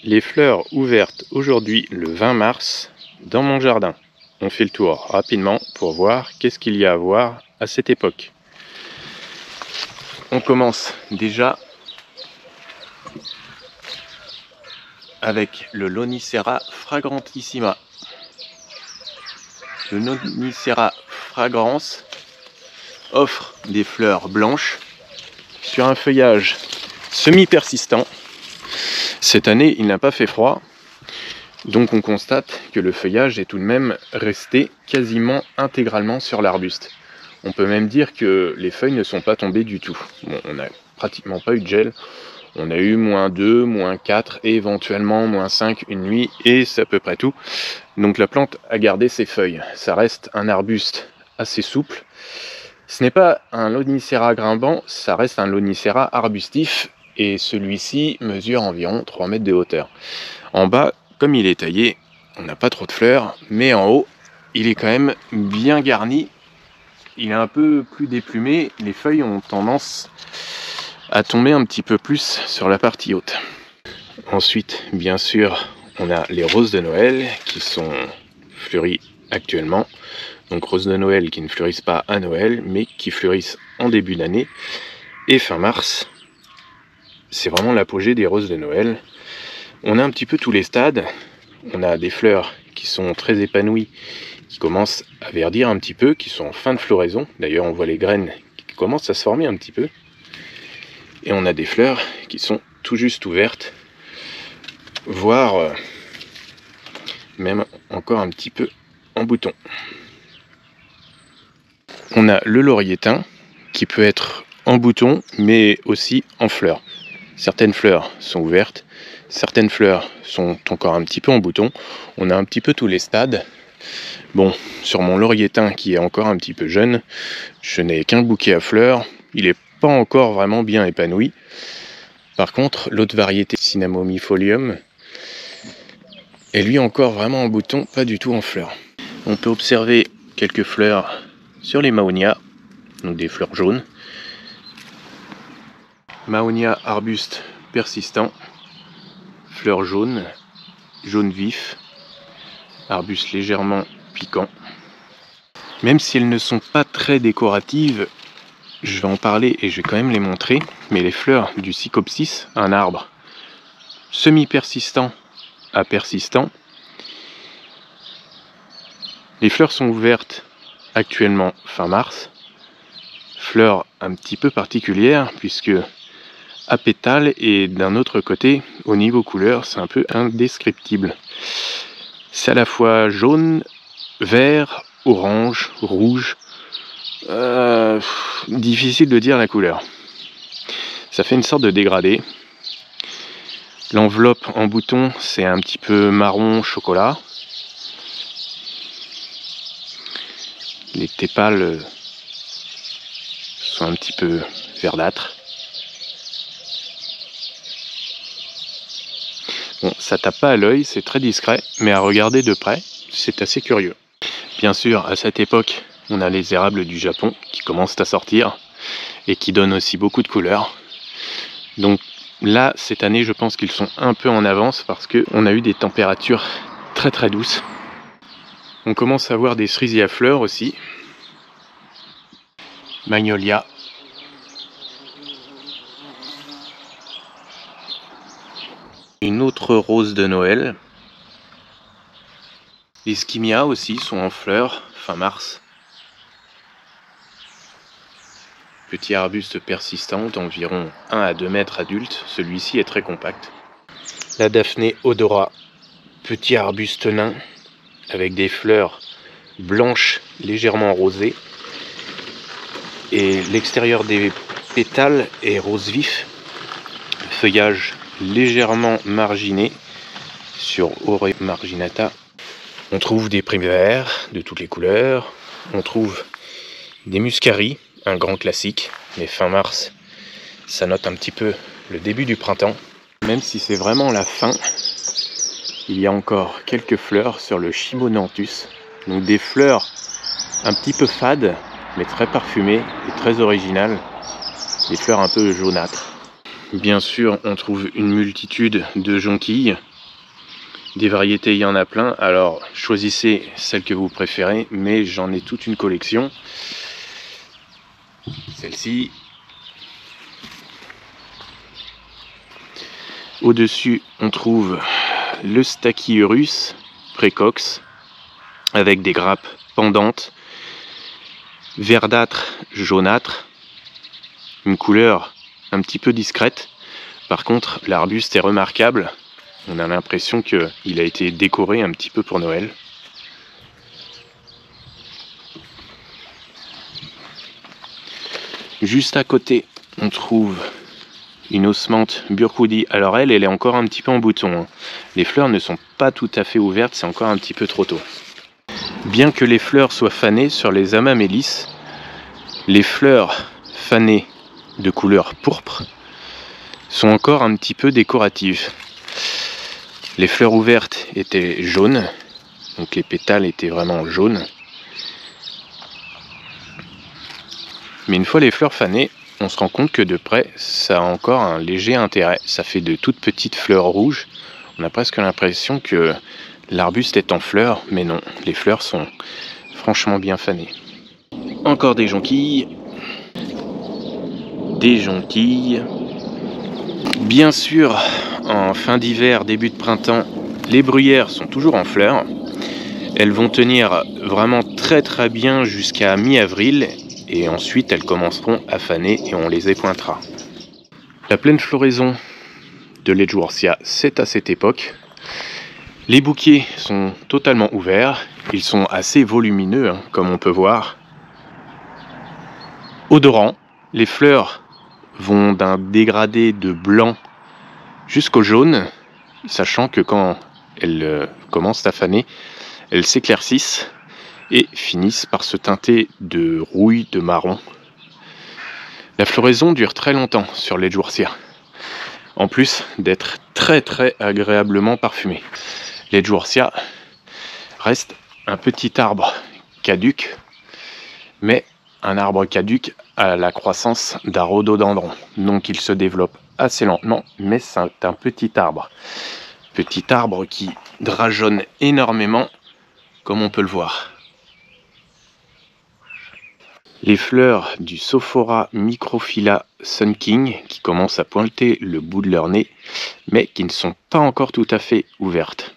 Les fleurs ouvertes aujourd'hui le 20 mars dans mon jardin. On fait le tour rapidement pour voir qu'est-ce qu'il y a à voir à cette époque. On commence déjà avec le Lonicera fragrantissima. Le Lonicera fragrans offre des fleurs blanches sur un feuillage semi-persistant. Cette année, il n'a pas fait froid, donc on constate que le feuillage est tout de même resté quasiment intégralement sur l'arbuste. On peut même dire que les feuilles ne sont pas tombées du tout. Bon, on n'a pratiquement pas eu de gel. On a eu -2, -4 et éventuellement -5 une nuit, et c'est à peu près tout. Donc la plante a gardé ses feuilles. Ça reste un arbuste assez souple. Ce n'est pas un Lonicera grimpant, ça reste un Lonicera arbustif, et celui-ci mesure environ 3 mètres de hauteur. En bas, comme il est taillé, on n'a pas trop de fleurs, mais en haut, il est quand même bien garni. Il est un peu plus déplumé, les feuilles ont tendance à tomber un petit peu plus sur la partie haute. Ensuite, bien sûr, on a les roses de Noël qui sont fleuries actuellement. Donc roses de Noël qui ne fleurissent pas à Noël, mais qui fleurissent en début d'année. Et fin mars, c'est vraiment l'apogée des roses de Noël. On a un petit peu tous les stades. On a des fleurs qui sont très épanouies, qui commencent à verdir un petit peu, qui sont en fin de floraison. D'ailleurs, on voit les graines qui commencent à se former un petit peu. Et on a des fleurs qui sont tout juste ouvertes, voire même encore un petit peu en bouton. On a le laurier thym qui peut être en bouton, mais aussi en fleurs. Certaines fleurs sont ouvertes, certaines fleurs sont encore un petit peu en bouton. On a un petit peu tous les stades. Bon, sur mon laurier thym qui est encore un petit peu jeune, je n'ai qu'un bouquet à fleurs. Il n'est pas encore vraiment bien épanoui. Par contre, l'autre variété, Cinnamomifolium, est lui encore vraiment en bouton, pas du tout en fleurs. On peut observer quelques fleurs sur les Mahonia, donc des fleurs jaunes. Mahonia arbuste persistant, fleurs jaunes, jaune vif, arbuste légèrement piquant. Même si elles ne sont pas très décoratives, je vais en parler et je vais quand même les montrer, mais les fleurs du Psychopsis, un arbre semi-persistant à persistant, les fleurs sont ouvertes actuellement fin mars, fleurs un petit peu particulières puisque à pétales, et d'un autre côté, au niveau couleur, c'est un peu indescriptible. C'est à la fois jaune, vert, orange, rouge, difficile de dire la couleur. Ça fait une sorte de dégradé. L'enveloppe en bouton, c'est un petit peu marron chocolat. Les tépales sont un petit peu verdâtres. Bon, ça tape pas à l'œil, c'est très discret, mais à regarder de près, c'est assez curieux. Bien sûr, à cette époque, on a les érables du Japon qui commencent à sortir et qui donnent aussi beaucoup de couleurs. Donc là, cette année, je pense qu'ils sont un peu en avance parce qu'on a eu des températures très très douces. On commence à voir des cerisiers à fleurs aussi. Magnolia. Une autre rose de Noël. Les Skimia aussi sont en fleurs fin mars. Petit arbuste persistant d'environ 1 à 2 mètres adulte, celui-ci est très compact. La Daphné odora, petit arbuste nain avec des fleurs blanches légèrement rosées. Et l'extérieur des pétales est rose vif, feuillage légèrement marginé sur Aurea marginata. On trouve des primevères de toutes les couleurs, on trouve des muscaries, un grand classique, mais fin mars, ça note un petit peu le début du printemps. Même si c'est vraiment la fin, il y a encore quelques fleurs sur le Chimonanthus, donc des fleurs un petit peu fades, mais très parfumées et très originales, des fleurs un peu jaunâtres. Bien sûr, on trouve une multitude de jonquilles. Des variétés, il y en a plein. Alors, choisissez celle que vous préférez, mais j'en ai toute une collection. Celle-ci. Au-dessus, on trouve le Stachyurus précox, avec des grappes pendantes, verdâtre, jaunâtre, une couleur un petit peu discrète. Par contre, l'arbuste est remarquable. On a l'impression qu'il a été décoré un petit peu pour Noël. Juste à côté, on trouve une osmanthe Burkwoodii. Alors elle est encore un petit peu en bouton, hein. Les fleurs ne sont pas tout à fait ouvertes, c'est encore un petit peu trop tôt. Bien que les fleurs soient fanées sur les Amamélis, les fleurs fanées de couleur pourpre sont encore un petit peu décoratives. Les fleurs ouvertes étaient jaunes, donc les pétales étaient vraiment jaunes. Mais une fois les fleurs fanées, on se rend compte que de près, ça a encore un léger intérêt. Ça fait de toutes petites fleurs rouges. On a presque l'impression que l'arbuste est en fleurs, mais non, les fleurs sont franchement bien fanées. Encore des jonquilles. Des jonquilles. Bien sûr, en fin d'hiver, début de printemps, les bruyères sont toujours en fleurs. Elles vont tenir vraiment très bien jusqu'à mi-avril. Et ensuite elles commenceront à faner et on les épointera. La pleine floraison de l'Edgeworthia, c'est à cette époque. Les bouquets sont totalement ouverts, ils sont assez volumineux, hein, comme on peut voir. Odorant, les fleurs vont d'un dégradé de blanc jusqu'au jaune, sachant que quand elles commencent à faner, elles s'éclaircissent et finissent par se teinter de rouille, de marron. La floraison dure très longtemps sur l'Edgeworthia, en plus d'être très agréablement parfumée. L'Edgeworthia reste un petit arbre caduc, mais un arbre caduc à la croissance d'un rhododendron. Donc il se développe assez lentement, mais c'est un petit arbre. Petit arbre qui drageonne énormément, comme on peut le voir. Les fleurs du Sophora microphylla Sun King qui commencent à pointer le bout de leur nez, mais qui ne sont pas encore tout à fait ouvertes.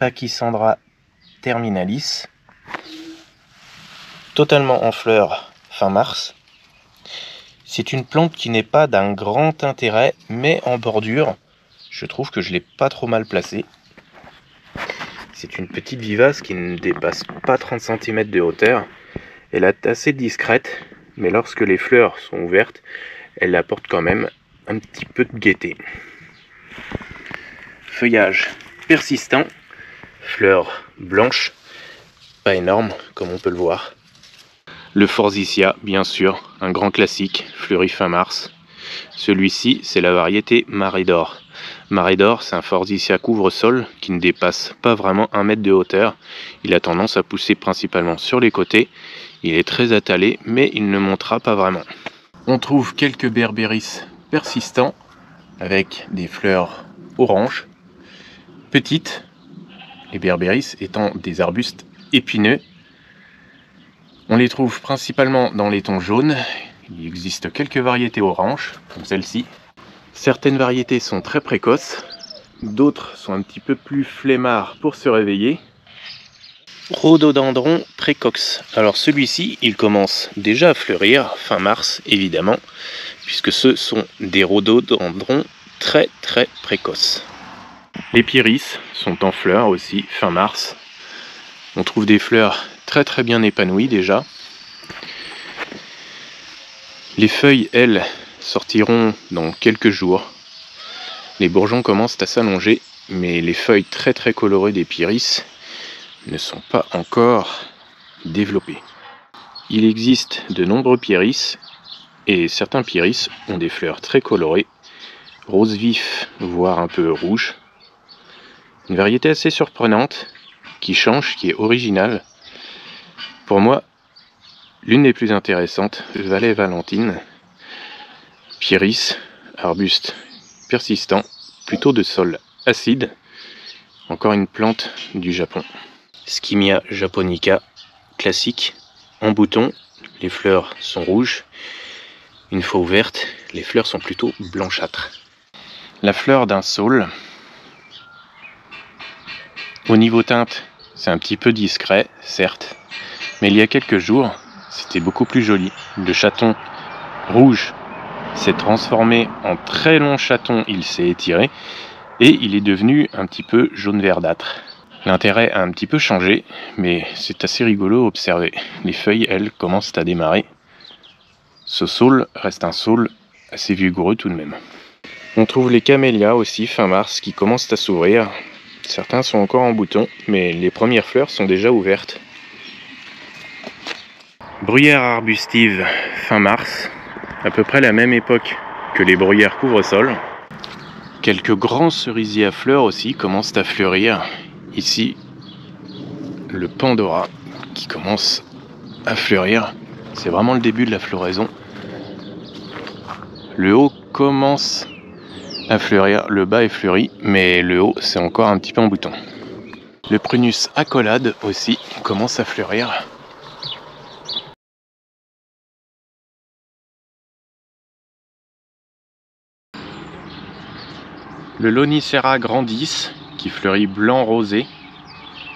Pachysandra terminalis, totalement en fleurs fin mars. C'est une plante qui n'est pas d'un grand intérêt, mais en bordure, je trouve que je l'ai pas trop mal placée. C'est une petite vivace qui ne dépasse pas 30 cm de hauteur. Elle est assez discrète, mais lorsque les fleurs sont ouvertes, elle apporte quand même un petit peu de gaieté. Feuillage persistant, fleurs blanches, pas énormes comme on peut le voir. Le Forsythia, bien sûr, un grand classique, fleuri fin mars. Celui-ci, c'est la variété Marée d'Or. Marée d'Or, c'est un Forsythia couvre-sol qui ne dépasse pas vraiment 1 mètre de hauteur. Il a tendance à pousser principalement sur les côtés. Il est très attalé, mais il ne montera pas vraiment. On trouve quelques Berberis persistants, avec des fleurs oranges, petites, les Berberis étant des arbustes épineux. On les trouve principalement dans les tons jaunes. Il existe quelques variétés oranges, comme celle-ci. Certaines variétés sont très précoces, d'autres sont un petit peu plus flemmards pour se réveiller. Rhododendron précox. Alors celui-ci, il commence déjà à fleurir, fin mars évidemment, puisque ce sont des rhododendrons très précoces. Les Pieris sont en fleurs aussi, fin mars. On trouve des fleurs très bien épanouies déjà. Les feuilles, elles, sortiront dans quelques jours. Les bourgeons commencent à s'allonger, mais les feuilles très colorées des Pieris ne sont pas encore développées. Il existe de nombreux Pieris, et certains Pieris ont des fleurs très colorées, rose vif, voire un peu rouge. Une variété assez surprenante, qui change, qui est originale. Pour moi, l'une des plus intéressantes, Valais Valentine, Pieris, arbuste persistant, plutôt de sol acide. Encore une plante du Japon. Skimia japonica, classique, en bouton. Les fleurs sont rouges. Une fois ouvertes, les fleurs sont plutôt blanchâtres. La fleur d'un saule. Au niveau teinte, c'est un petit peu discret, certes. Mais il y a quelques jours, c'était beaucoup plus joli. Le chaton rouge s'est transformé en très long chaton, il s'est étiré. Et il est devenu un petit peu jaune verdâtre. L'intérêt a un petit peu changé, mais c'est assez rigolo à observer. Les feuilles, elles, commencent à démarrer. Ce saule reste un saule assez vigoureux tout de même. On trouve les camélias aussi fin mars qui commencent à s'ouvrir. Certains sont encore en bouton, mais les premières fleurs sont déjà ouvertes. Bruyère arbustive fin mars, à peu près la même époque que les bruyères couvre-sol. Quelques grands cerisiers à fleurs aussi commencent à fleurir. Ici, le Pandora qui commence à fleurir. C'est vraiment le début de la floraison. Le haut commence à fleurir, le bas est fleuri, mais le haut c'est encore un petit peu en bouton. Le Prunus accolade aussi commence à fleurir. Le Lonicera grandis qui fleurit blanc rosé,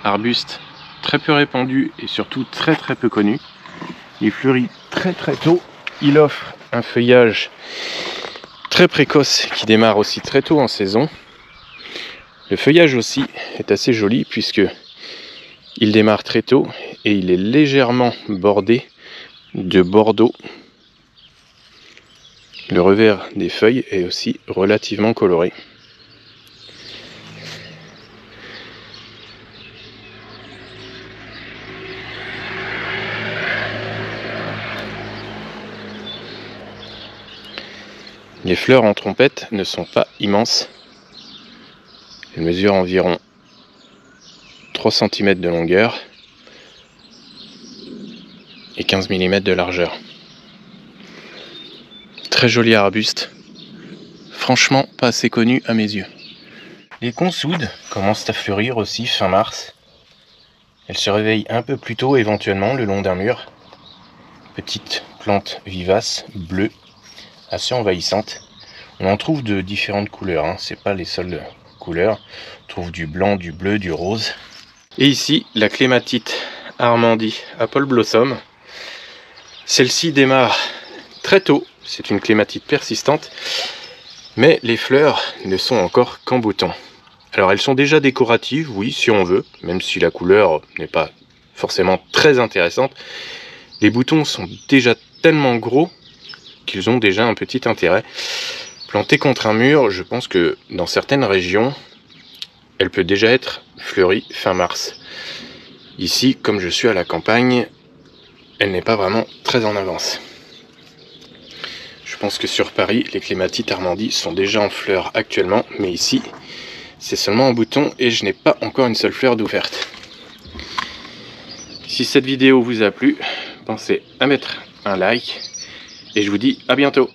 arbuste très peu répandu et surtout très peu connu. Il fleurit très tôt, il offre un feuillage très précoce qui démarre aussi très tôt en saison. Le feuillage aussi est assez joli puisque il démarre très tôt et il est légèrement bordé de bordeaux. Le revers des feuilles est aussi relativement coloré. Les fleurs en trompette ne sont pas immenses. Elles mesurent environ 3 cm de longueur et 15 mm de largeur. Très joli arbuste, franchement pas assez connu à mes yeux. Les consoudes commencent à fleurir aussi fin mars. Elles se réveillent un peu plus tôt éventuellement le long d'un mur. Petite plante vivace, bleue, assez envahissante. On en trouve de différentes couleurs, hein. C'est pas les seules couleurs. On trouve du blanc, du bleu, du rose. Et ici, la clématite Armandie Apple Blossom. Celle-ci démarre très tôt. C'est une clématite persistante. Mais les fleurs ne sont encore qu'en bouton. Alors elles sont déjà décoratives, oui, si on veut. Même si la couleur n'est pas forcément très intéressante. Les boutons sont déjà tellement gros qu'ils ont déjà un petit intérêt. Plantée contre un mur, je pense que dans certaines régions, elle peut déjà être fleurie fin mars. Ici, comme je suis à la campagne, elle n'est pas vraiment très en avance. Je pense que sur Paris, les clématites Armandie sont déjà en fleurs actuellement, mais ici, c'est seulement en bouton et je n'ai pas encore une seule fleur d'ouverte. Si cette vidéo vous a plu, pensez à mettre un like et je vous dis à bientôt.